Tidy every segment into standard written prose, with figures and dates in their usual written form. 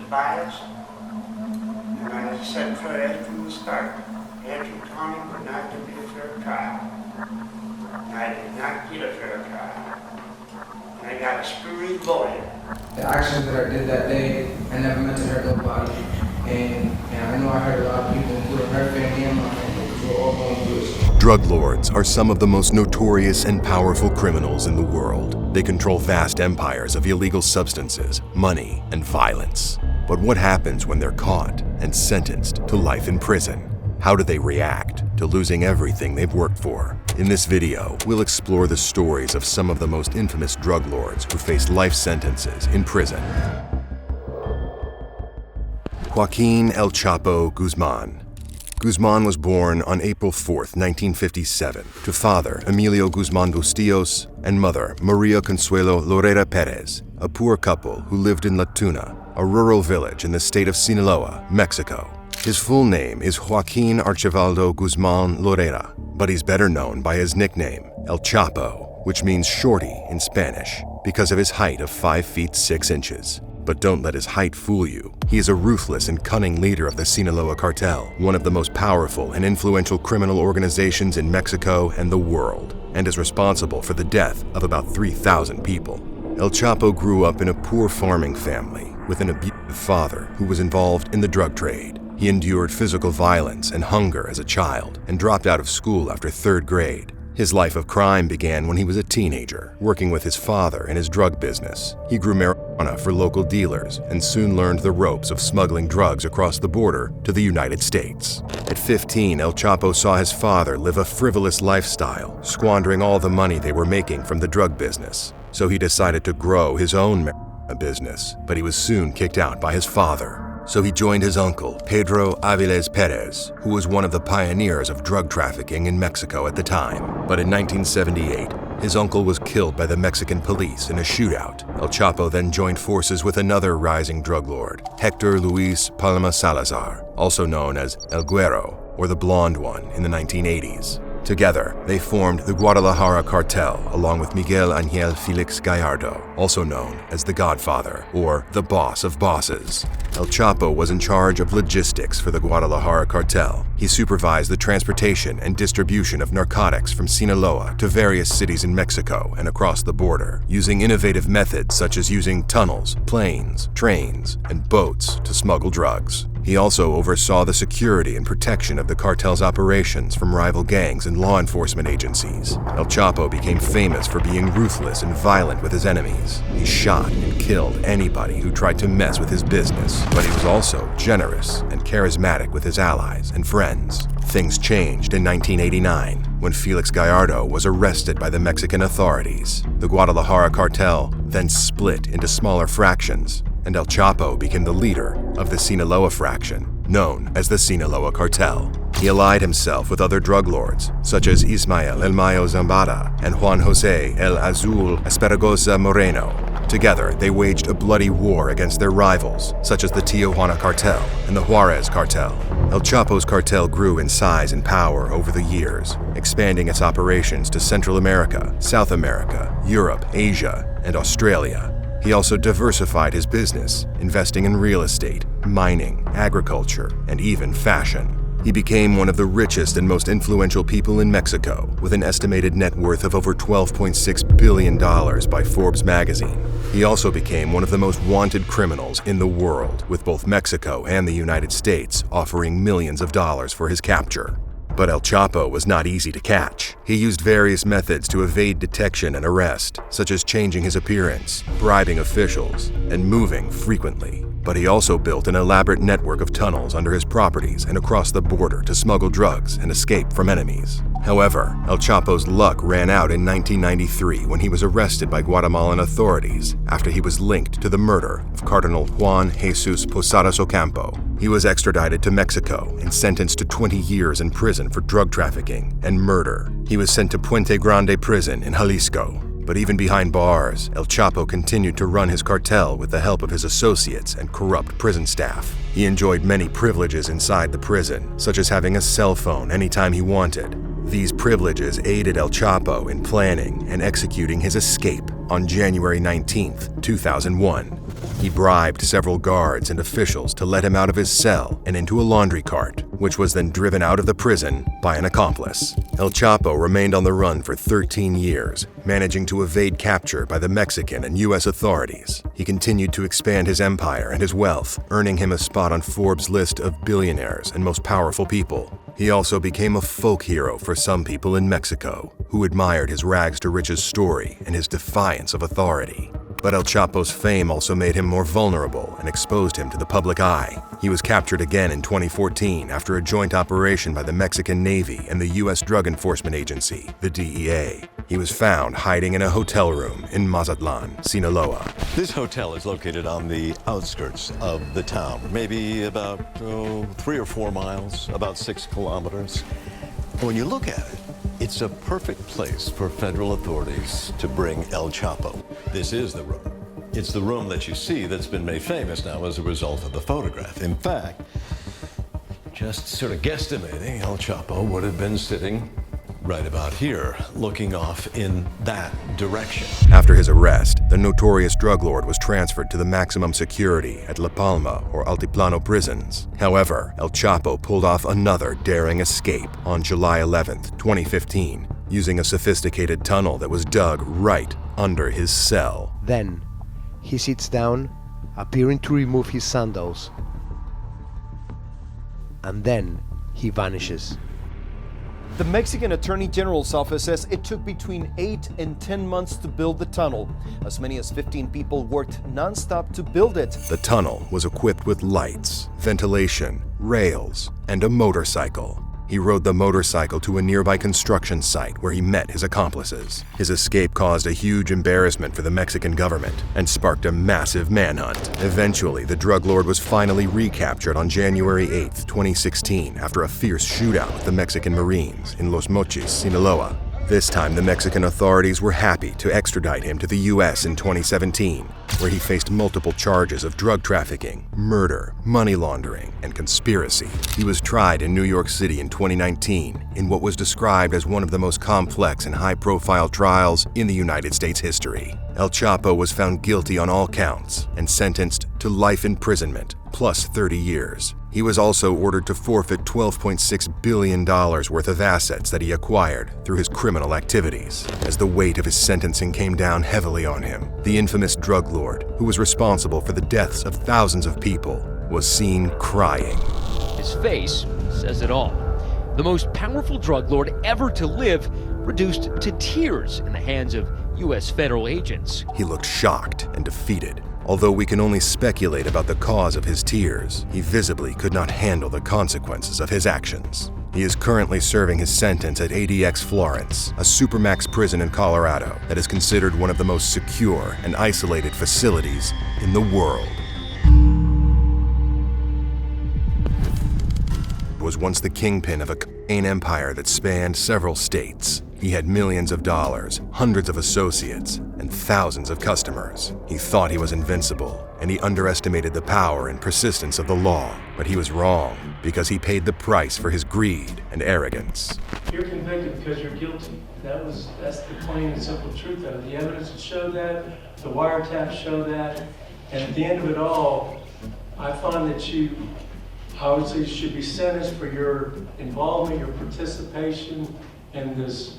defiance. And I said from the start, Antrim County would not give me a fair trial. And I did not get a fair trial. And I got a screwy bullet. The actions that I did that day, I never meant to hurt nobody. And I know I hurt a lot of people, including her family and my family, because we're all going through this. Drug lords are some of the most notorious and powerful criminals in the world. They control vast empires of illegal substances, money, and violence. But what happens when they're caught and sentenced to life in prison? How do they react to losing everything they've worked for? In this video, we'll explore the stories of some of the most infamous drug lords who face life sentences in prison. Joaquin El Chapo Guzman. Guzman was born on April 4, 1957, to father Emilio Guzman Bustillos and mother Maria Consuelo Lorera Perez, a poor couple who lived in La Tuna, a rural village in the state of Sinaloa, Mexico. His full name is Joaquin Archibaldo Guzman Lorera, but he's better known by his nickname, El Chapo, which means shorty in Spanish, because of his height of 5 feet 6 inches. But don't let his height fool you. He is a ruthless and cunning leader of the Sinaloa cartel, one of the most powerful and influential criminal organizations in Mexico and the world, and is responsible for the death of about 3,000 people. El Chapo grew up in a poor farming family with an abusive father who was involved in the drug trade. He endured physical violence and hunger as a child and dropped out of school after 3rd grade. His life of crime began when he was a teenager, working with his father in his drug business. He grew marijuana for local dealers and soon learned the ropes of smuggling drugs across the border to the United States. At 15, El Chapo saw his father live a frivolous lifestyle, squandering all the money they were making from the drug business. So he decided to grow his own marijuana business, but he was soon kicked out by his father. So he joined his uncle, Pedro Aviles Perez, who was one of the pioneers of drug trafficking in Mexico at the time. But in 1978, his uncle was killed by the Mexican police in a shootout. El Chapo then joined forces with another rising drug lord, Hector Luis Palma Salazar, also known as El Güero, or the Blonde One, in the 1980s. Together, they formed the Guadalajara cartel along with Miguel Ángel Felix Gallardo, also known as the Godfather or the Boss of Bosses. El Chapo was in charge of logistics for the Guadalajara cartel. He supervised the transportation and distribution of narcotics from Sinaloa to various cities in Mexico and across the border, using innovative methods such as using tunnels, planes, trains, and boats to smuggle drugs. He also oversaw the security and protection of the cartel's operations from rival gangs and law enforcement agencies. El Chapo became famous for being ruthless and violent with his enemies. He shot and killed anybody who tried to mess with his business, but he was also generous and charismatic with his allies and friends. Things changed in 1989 when Felix Gallardo was arrested by the Mexican authorities. The Guadalajara cartel then split into smaller fractions, and El Chapo became the leader of the Sinaloa fraction, known as the Sinaloa Cartel. He allied himself with other drug lords, such as Ismael El Mayo Zambada and Juan Jose El Azul Esperagosa Moreno. Together, they waged a bloody war against their rivals, such as the Tijuana Cartel and the Juarez Cartel. El Chapo's cartel grew in size and power over the years, expanding its operations to Central America, South America, Europe, Asia, and Australia. He also diversified his business, investing in real estate, mining, agriculture, and even fashion. He became one of the richest and most influential people in Mexico, with an estimated net worth of over $12.6 billion by Forbes magazine. He also became one of the most wanted criminals in the world, with both Mexico and the United States offering millions of dollars for his capture. But El Chapo was not easy to catch. He used various methods to evade detection and arrest, such as changing his appearance, bribing officials, and moving frequently. But he also built an elaborate network of tunnels under his properties and across the border to smuggle drugs and escape from enemies. However, El Chapo's luck ran out in 1993 when he was arrested by Guatemalan authorities after he was linked to the murder of Cardinal Juan Jesus Posadas Ocampo. He was extradited to Mexico and sentenced to 20 years in prison for drug trafficking and murder. He was sent to Puente Grande prison in Jalisco. But even behind bars, El Chapo continued to run his cartel with the help of his associates and corrupt prison staff. He enjoyed many privileges inside the prison, such as having a cell phone anytime he wanted. These privileges aided El Chapo in planning and executing his escape on January 19, 2001. He bribed several guards and officials to let him out of his cell and into a laundry cart, which was then driven out of the prison by an accomplice. El Chapo remained on the run for 13 years, managing to evade capture by the Mexican and U.S. authorities. He continued to expand his empire and his wealth, earning him a spot on Forbes' list of billionaires and most powerful people. He also became a folk hero for some people in Mexico, who admired his rags-to-riches story and his defiance of authority. But El Chapo's fame also made him more vulnerable and exposed him to the public eye. He was captured again in 2014 after a joint operation by the Mexican Navy and the U.S. Drug Enforcement Agency, the DEA. He was found hiding in a hotel room in Mazatlan, Sinaloa. This hotel is located on the outskirts of the town, maybe about 3 or 4 miles, about 6 kilometers. When you look at it, it's a perfect place for federal authorities to bring El Chapo. This is the room. It's the room that you see that's been made famous now as a result of the photograph. In fact, just sort of guesstimating, El Chapo would have been sitting right about here, looking off in that direction. After his arrest, the notorious drug lord was transferred to the maximum security at La Palma or Altiplano prisons. However, El Chapo pulled off another daring escape on July 11, 2015, using a sophisticated tunnel that was dug right under his cell. Then, he sits down, appearing to remove his sandals. And then, he vanishes. The Mexican Attorney General's office says it took between 8 and 10 months to build the tunnel. As many as 15 people worked nonstop to build it. The tunnel was equipped with lights, ventilation, rails, and a motorcycle. He rode the motorcycle to a nearby construction site where he met his accomplices. His escape caused a huge embarrassment for the Mexican government and sparked a massive manhunt. Eventually, the drug lord was finally recaptured on January 8, 2016, after a fierce shootout with the Mexican Marines in Los Mochis, Sinaloa. This time, the Mexican authorities were happy to extradite him to the U.S. in 2017, where he faced multiple charges of drug trafficking, murder, money laundering, and conspiracy. He was tried in New York City in 2019 in what was described as one of the most complex and high-profile trials in the United States history. El Chapo was found guilty on all counts and sentenced to life imprisonment plus 30 years. He was also ordered to forfeit $12.6 billion worth of assets that he acquired through his criminal activities. As the weight of his sentencing came down heavily on him, the infamous drug lord, who was responsible for the deaths of thousands of people, was seen crying. His face says it all. The most powerful drug lord ever to live, reduced to tears in the hands of U.S. federal agents. He looked shocked and defeated. Although we can only speculate about the cause of his tears, he visibly could not handle the consequences of his actions. He is currently serving his sentence at ADX Florence, a supermax prison in Colorado that is considered one of the most secure and isolated facilities in the world. He was once the kingpin of a cocaine empire that spanned several states. He had millions of dollars, hundreds of associates, and thousands of customers. He thought he was invincible, and he underestimated the power and persistence of the law. But he was wrong, because he paid the price for his greed and arrogance. You're convicted because you're guilty. That's the plain and simple truth of it. The evidence would show that, the wiretaps show that, and at the end of it all, I find that you obviously should be sentenced for your involvement, your participation in this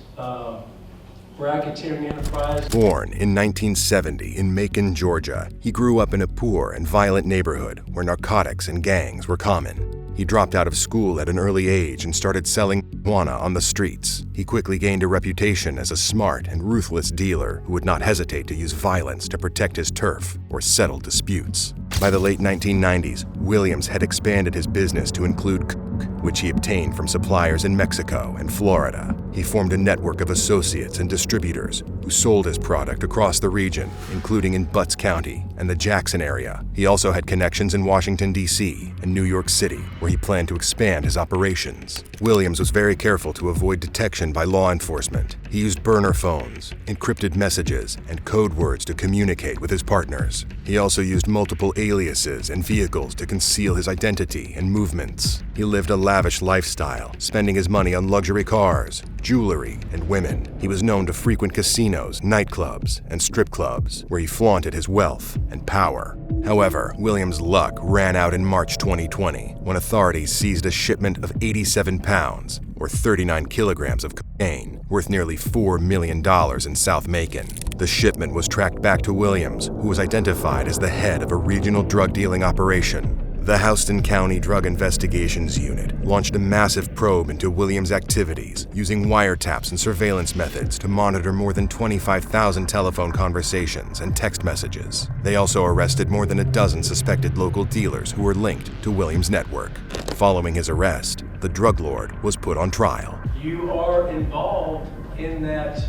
racketeering enterprise. Born in 1970 in Macon, Georgia, he grew up in a poor and violent neighborhood where narcotics and gangs were common. He dropped out of school at an early age and started selling marijuana on the streets. He quickly gained a reputation as a smart and ruthless dealer who would not hesitate to use violence to protect his turf or settle disputes. By the late 1990s, Williams had expanded his business to include coke, which he obtained from suppliers in Mexico and Florida. He formed a network of associates and distributors who sold his product across the region, including in Butts County and the Jackson area. He also had connections in Washington, D.C. and New York City, where he planned to expand his operations. Williams was very careful to avoid detection by law enforcement. He used burner phones, encrypted messages, and code words to communicate with his partners. He also used multiple aliases and vehicles to conceal his identity and movements. He lived a lavish lifestyle, spending his money on luxury cars, jewelry, and women. He was known to frequent casinos, nightclubs, and strip clubs, where he flaunted his wealth and power. However, Williams' luck ran out in March 2020, when authorities seized a shipment of 87 pounds, or 39 kilograms of cocaine, worth nearly $4 million in South Macon. The shipment was tracked back to Williams, who was identified as the head of a regional drug dealing operation. The Houston County Drug Investigations Unit launched a massive probe into Williams' activities, using wiretaps and surveillance methods to monitor more than 25,000 telephone conversations and text messages. They also arrested more than a dozen suspected local dealers who were linked to Williams' network. Following his arrest, the drug lord was put on trial. You are involved in that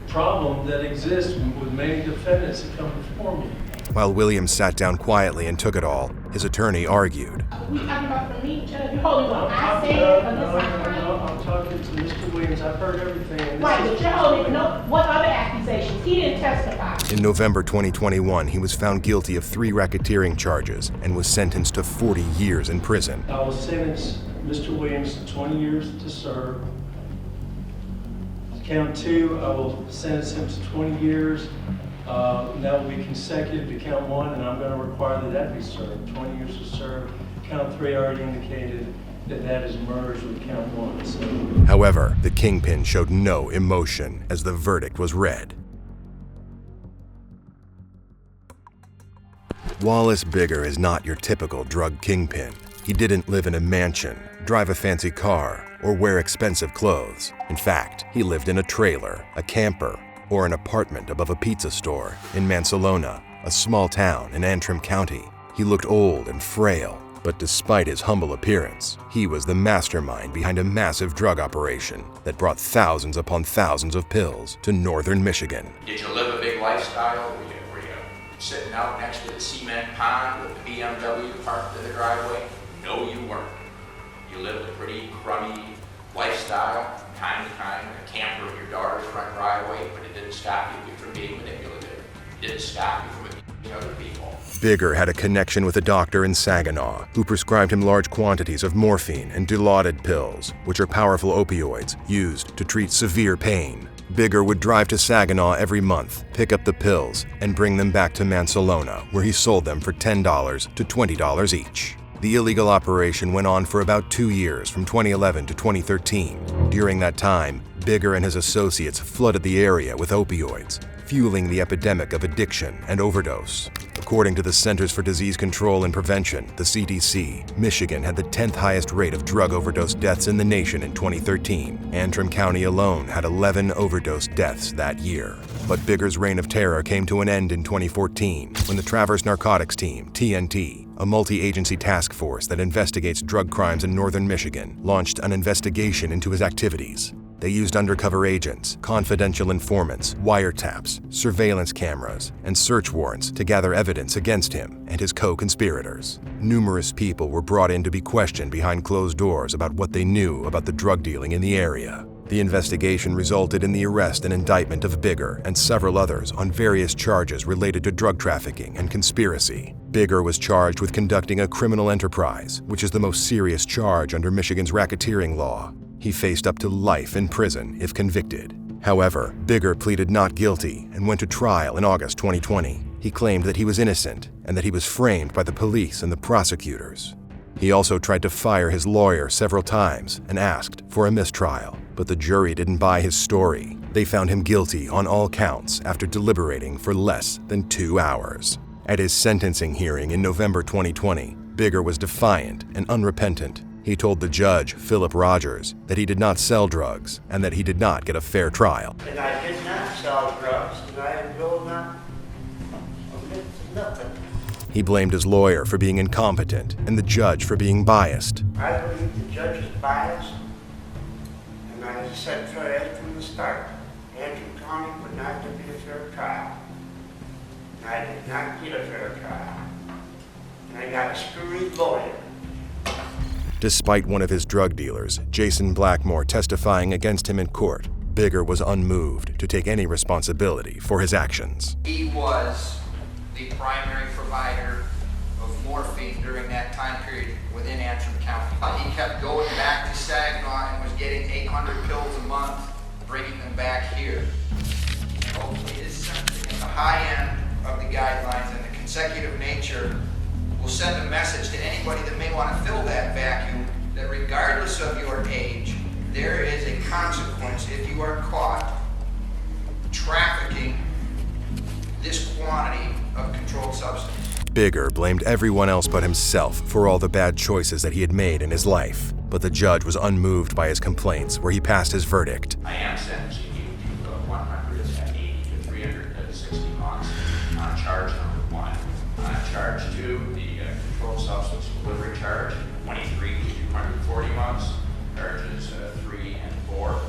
problem that exists with many defendants that come before me. While Williams sat down quietly and took it all, his attorney argued. We talking about for me, Judge? You're holding what I said I'm talking to Mr. Williams. I've heard everything. Right, but you're holding what other accusations? He didn't testify. In November 2021, he was found guilty of 3 racketeering charges and was sentenced to 40 years in prison. I will sentence Mr. Williams to 20 years to serve. Count 2, I will sentence him to 20 years. That will be consecutive to count 1, and I'm going to require that be served. 20 years to serve. Count 3 already indicated that is merged with count 1. So. However, the kingpin showed no emotion as the verdict was read. Wallace Bigger is not your typical drug kingpin. He didn't live in a mansion, drive a fancy car, or wear expensive clothes. In fact, he lived in a trailer, a camper, or an apartment above a pizza store in Mansalona, a small town in Antrim County. He looked old and frail, but despite his humble appearance, he was the mastermind behind a massive drug operation that brought thousands upon thousands of pills to northern Michigan. Did you live a big lifestyle? Were you sitting out next to the cement pond with the BMW parked in the driveway? No, you weren't. You lived a pretty crummy lifestyle, time to time, in a camper in your daughter's front driveway, but it didn't stop you from being manipulative. It didn't stop you from abusing other people. Bigger had a connection with a doctor in Saginaw who prescribed him large quantities of morphine and Dilaudid pills, which are powerful opioids used to treat severe pain. Bigger would drive to Saginaw every month, pick up the pills, and bring them back to Mansalona, where he sold them for $10 to $20 each. The illegal operation went on for about 2 years, from 2011 to 2013. During that time, Bigger and his associates flooded the area with opioids, fueling the epidemic of addiction and overdose. According to the Centers for Disease Control and Prevention, the CDC, Michigan had the 10th highest rate of drug overdose deaths in the nation in 2013. Antrim County alone had 11 overdose deaths that year. But Bigger's reign of terror came to an end in 2014 when the Traverse Narcotics Team, TNT, a multi-agency task force that investigates drug crimes in northern Michigan, launched an investigation into his activities. They used undercover agents, confidential informants, wiretaps, surveillance cameras, and search warrants to gather evidence against him and his co-conspirators. Numerous people were brought in to be questioned behind closed doors about what they knew about the drug dealing in the area. The investigation resulted in the arrest and indictment of Bigger and several others on various charges related to drug trafficking and conspiracy. Bigger was charged with conducting a criminal enterprise, which is the most serious charge under Michigan's racketeering law. He faced up to life in prison if convicted. However, Bigger pleaded not guilty and went to trial in August 2020. He claimed that he was innocent and that he was framed by the police and the prosecutors. He also tried to fire his lawyer several times and asked for a mistrial, but the jury didn't buy his story. They found him guilty on all counts after deliberating for less than 2 hours. At his sentencing hearing in November 2020, Bigger was defiant and unrepentant. He told the judge, Philip Rogers, that he did not sell drugs and that he did not get a fair trial. And I did not sell drugs, and I will not admit to nothing. He blamed his lawyer for being incompetent and the judge for being biased. I believe the judge is biased, and I said right from the start, Antrim County would not give me a fair trial. And I did not get a fair trial. And I got a screwy lawyer. Despite one of his drug dealers, Jason Blackmore, testifying against him in court, Bigger was unmoved to take any responsibility for his actions. He was the primary provider of morphine during that time period within Antrim County. He kept going back to Saginaw and was getting 800 pills a month, bringing them back here. Hopefully his sentencing at the high end of the guidelines and the consecutive nature will send a message to anybody that may want to fill that vacuum that regardless of your age, there is a consequence if you are caught trafficking this quantity of controlled substance. Bigger blamed everyone else but himself for all the bad choices that he had made in his life, but the judge was unmoved by his complaints, where he passed his verdict. I am sentencing you to 180 to 360 months on charge number 1. On charge 2, the controlled substance delivery charge, 23 to 240 months. Charges 3 and 4,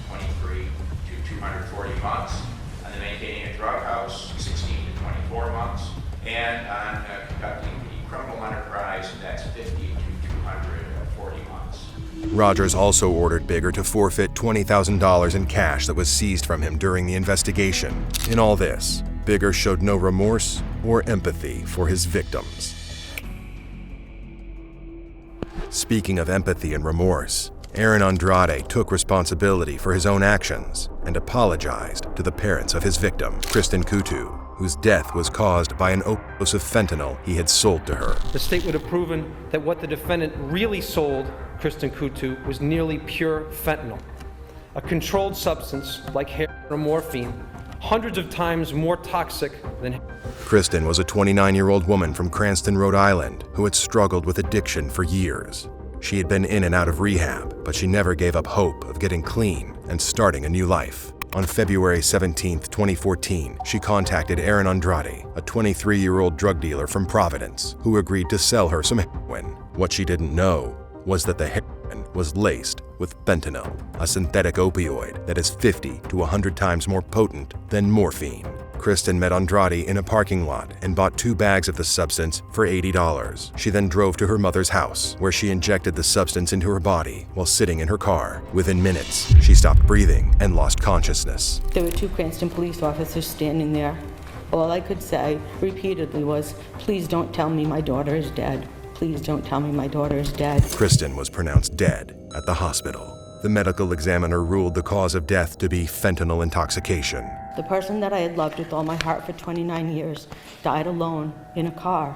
23 to 240 months. On the maintaining a drug house, 16 to 24 months. And on conducting the criminal enterprise, that's 50 to 240 months. Rogers also ordered Bigger to forfeit $20,000 in cash that was seized from him during the investigation. In all this, Bigger showed no remorse or empathy for his victims. Speaking of empathy and remorse, Aaron Andrade took responsibility for his own actions and apologized to the parents of his victim, Kristen Kutu, whose death was caused by an overdose of fentanyl he had sold to her. The state would have proven that what the defendant really sold Kristen Kutu was nearly pure fentanyl, a controlled substance like heroin or morphine, hundreds of times more toxic than heroin. Kristen was a 29-year-old woman from Cranston, Rhode Island, who had struggled with addiction for years. She had been in and out of rehab, but she never gave up hope of getting clean and starting a new life. On February 17, 2014, she contacted Aaron Andrade, a 23-year-old drug dealer from Providence, who agreed to sell her some heroin. What she didn't know was that the heroin was laced with fentanyl, a synthetic opioid that is 50 to 100 times more potent than morphine. Kristen met Andrade in a parking lot and bought 2 bags of the substance for $80. She then drove to her mother's house, where she injected the substance into her body while sitting in her car. Within minutes, she stopped breathing and lost consciousness. There were 2 Cranston police officers standing there. All I could say repeatedly was, "Please don't tell me my daughter is dead. Please don't tell me my daughter is dead." Kristen was pronounced dead at the hospital. The medical examiner ruled the cause of death to be fentanyl intoxication. The person that I had loved with all my heart for 29 years died alone in a car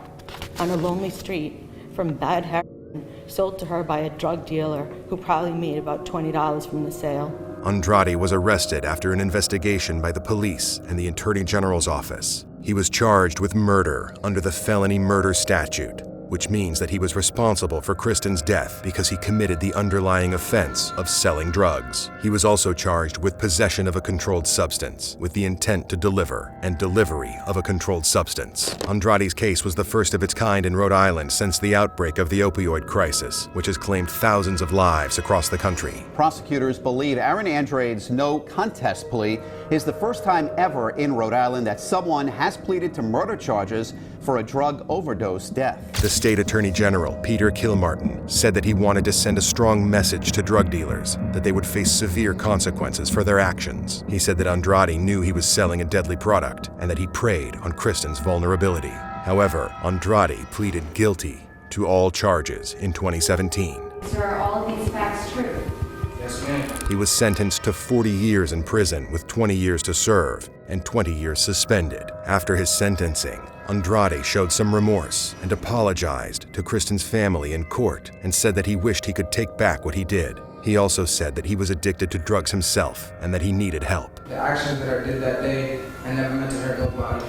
on a lonely street from bad heroin sold to her by a drug dealer who probably made about $20 from the sale. Andrade was arrested after an investigation by the police and the Attorney General's office. He was charged with murder under the felony murder statute, which means that he was responsible for Kristen's death because he committed the underlying offense of selling drugs. He was also charged with possession of a controlled substance with the intent to deliver and delivery of a controlled substance. Andrade's case was the first of its kind in Rhode Island since the outbreak of the opioid crisis, which has claimed thousands of lives across the country. Prosecutors believe Aaron Andrade's no contest plea is the first time ever in Rhode Island that someone has pleaded to murder charges for a drug overdose death. The state attorney general, Peter Kilmartin, said that he wanted to send a strong message to drug dealers that they would face severe consequences for their actions. He said that Andrade knew he was selling a deadly product and that he preyed on Kristen's vulnerability. However, Andrade pleaded guilty to all charges in 2017. Sir, are all of these facts true? Yes, ma'am. He was sentenced to 40 years in prison with 20 years to serve and 20 years suspended. After his sentencing, Andrade showed some remorse and apologized to Kristen's family in court and said that he wished he could take back what he did. He also said that he was addicted to drugs himself and that he needed help. The actions that I did that day, I never meant to hurt nobody.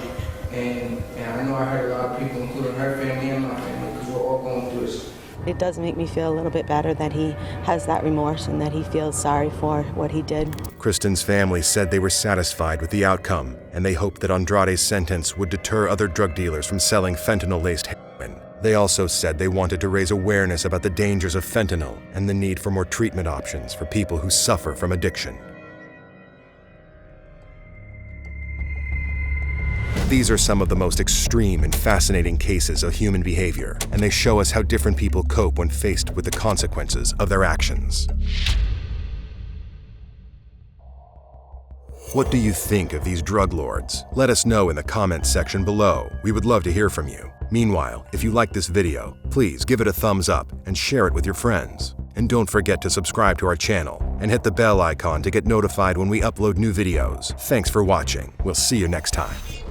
And I know I hurt a lot of people, including her family and my family, because we're all going through this. It does make me feel a little bit better that he has that remorse and that he feels sorry for what he did. Kristen's family said they were satisfied with the outcome, and they hoped that Andrade's sentence would deter other drug dealers from selling fentanyl-laced heroin. They also said they wanted to raise awareness about the dangers of fentanyl and the need for more treatment options for people who suffer from addiction. These are some of the most extreme and fascinating cases of human behavior, and they show us how different people cope when faced with the consequences of their actions. What do you think of these drug lords? Let us know in the comments section below. We would love to hear from you. Meanwhile, if you like this video, please give it a thumbs up and share it with your friends. And don't forget to subscribe to our channel and hit the bell icon to get notified when we upload new videos. Thanks for watching. We'll see you next time.